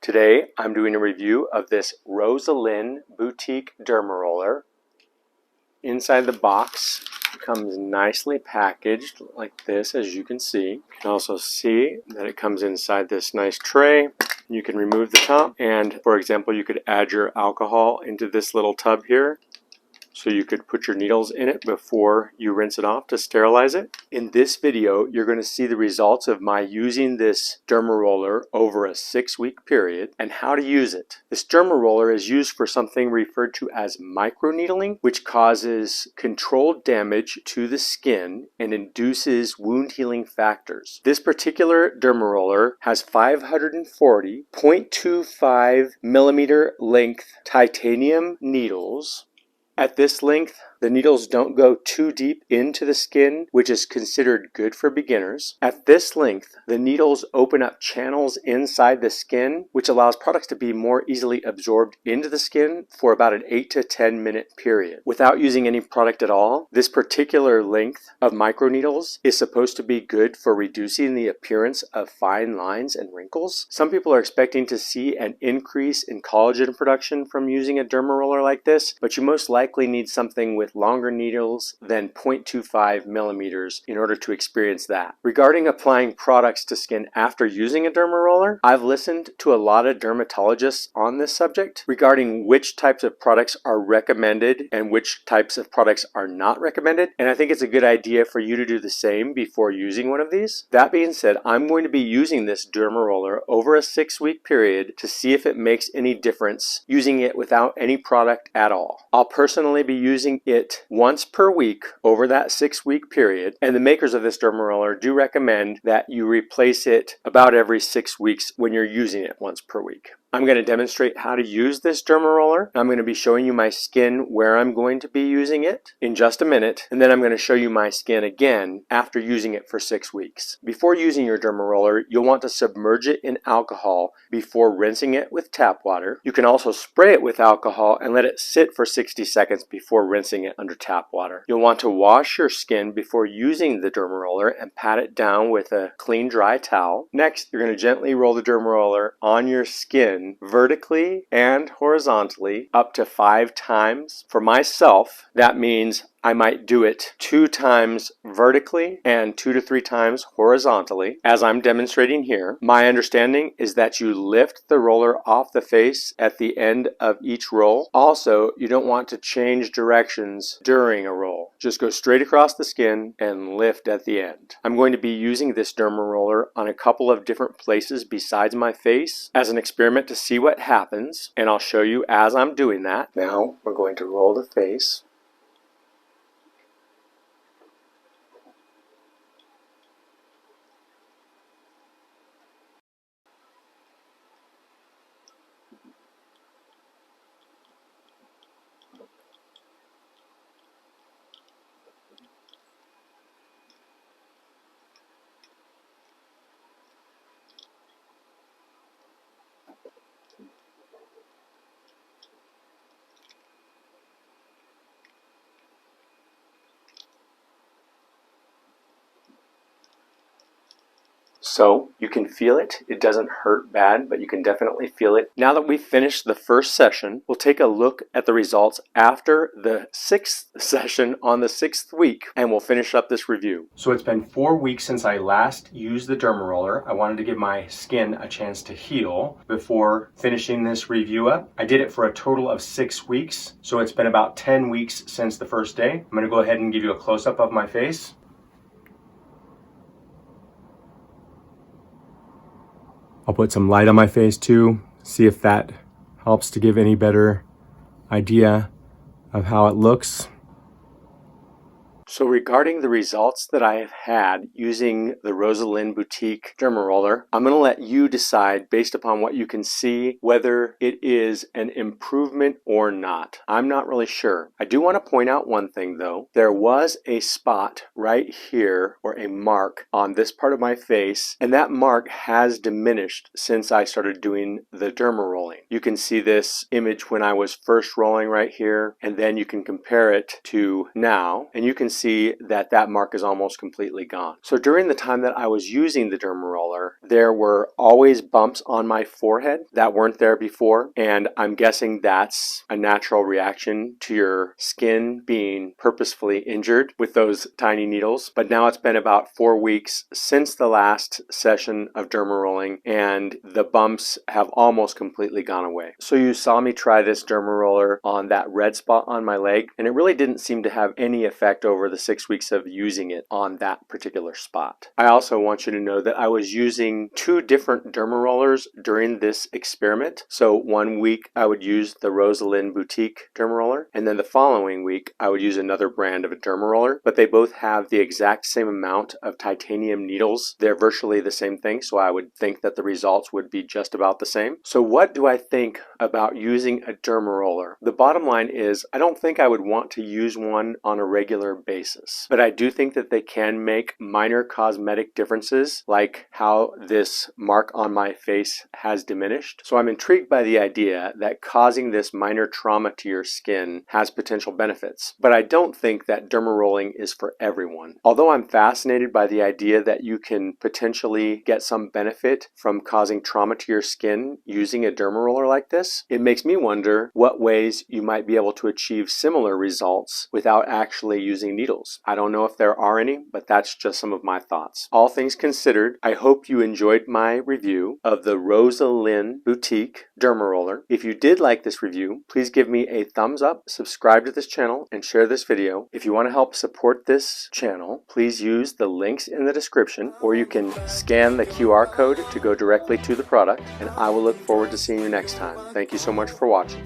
Today I'm doing a review of this Roselyn Boutique Derma Roller. Inside the box it comes nicely packaged like this, as you can see. You can also see that it comes inside this nice tray. You can remove the top and, for example, you could add your alcohol into this little tub here. So you could put your needles in it before you rinse it off to sterilize it. In this video, you're going to see the results of my using this derma roller over a 6-week period and how to use it. This derma roller is used for something referred to as microneedling, which causes controlled damage to the skin and induces wound healing factors. This particular derma roller has 540 0.25 millimeter length titanium needles. At this length, the needles don't go too deep into the skin, which is considered good for beginners. At this length, the needles open up channels inside the skin, which allows products to be more easily absorbed into the skin for about an 8 to 10 minute period. Without using any product at all, this particular length of microneedles is supposed to be good for reducing the appearance of fine lines and wrinkles. Some people are expecting to see an increase in collagen production from using a derma roller like this, but you most likely need something with longer needles than 0.25 millimeters in order to experience that. Regarding applying products to skin after using a derma roller, I've listened to a lot of dermatologists on this subject regarding which types of products are recommended and which types of products are not recommended, and I think it's a good idea for you to do the same before using one of these. That being said, I'm going to be using this derma roller over a 6-week period to see if it makes any difference using it without any product at all. I'll personally be using it once per week over that 6-week period, and the makers of this derma roller do recommend that you replace it about every 6 weeks when you're using it once per week. I'm going to demonstrate how to use this derma roller. I'm going to be showing you my skin where I'm going to be using it in just a minute, and then I'm going to show you my skin again after using it for 6 weeks. Before using your derma roller, you'll want to submerge it in alcohol before rinsing it with tap water. You can also spray it with alcohol and let it sit for 60 seconds before rinsing it under tap water. You'll want to wash your skin before using the derma roller and pat it down with a clean, dry towel. Next, you're going to gently roll the derma roller on your skin vertically and horizontally up to 5 times. For myself, that means I might do it 2 times vertically and 2 to 3 times horizontally, as I'm demonstrating here. My understanding is that you lift the roller off the face at the end of each roll. Also, you don't want to change directions during a roll. Just go straight across the skin and lift at the end. I'm going to be using this derma roller on a couple of different places besides my face as an experiment to see what happens, and I'll show you as I'm doing that. Now, we're going to roll the face. So you can feel it. It doesn't hurt bad, but you can definitely feel it. Now that we've finished the first session, we'll take a look at the results after the 6th session on the 6th week, and we'll finish up this review. So it's been 4 weeks since I last used the derma roller. I wanted to give my skin a chance to heal before finishing this review up. I did it for a total of 6 weeks, so it's been about 10 weeks since the first day. I'm going to go ahead and give you a close-up of my face. I'll put some light on my face too, see if that helps to give any better idea of how it looks. So regarding the results that I have had using the Roselyn Boutique Derma Roller, I'm going to let you decide based upon what you can see whether it is an improvement or not. I'm not really sure. I do want to point out one thing though. There was a spot right here, or a mark on this part of my face, and that mark has diminished since I started doing the derma rolling. You can see this image when I was first rolling right here, and then you can compare it to now, and you can see that that mark is almost completely gone. So during the time that I was using the Derma Roller, there were always bumps on my forehead that weren't there before, and I'm guessing that's a natural reaction to your skin being purposefully injured with those tiny needles. But now it's been about 4 weeks since the last session of derma rolling, and the bumps have almost completely gone away. So you saw me try this derma roller on that red spot on my leg, and it really didn't seem to have any effect over the 6 weeks of using it on that particular spot. I also want you to know that I was using 2 different derma rollers during this experiment. So 1 week I would use the Roselyn Boutique Derma Roller, and then the following week I would use another brand of a derma roller, but they both have the exact same amount of titanium needles. They're virtually the same thing, so I would think that the results would be just about the same. So what do I think about using a derma roller? The bottom line is I don't think I would want to use one on a regular basis, but I do think that they can make minor cosmetic differences, like how this mark on my face has diminished. So I'm intrigued by the idea that causing this minor trauma to your skin has potential benefits, but I don't think that derma rolling is for everyone. Although I'm fascinated by the idea that you can potentially get some benefit from causing trauma to your skin using a derma roller like this, it makes me wonder what ways you might be able to achieve similar results without actually using needles. I don't know if there are any, but that's just some of my thoughts. All things considered, I hope you enjoyed my review of the Roselyn Boutique Derma Roller. If you did like this review, please give me a thumbs up, subscribe to this channel, and share this video. If you want to help support this channel, please use the links in the description, or you can scan the QR code to go directly to the product, and I will look forward to seeing you next time. Thank you so much for watching.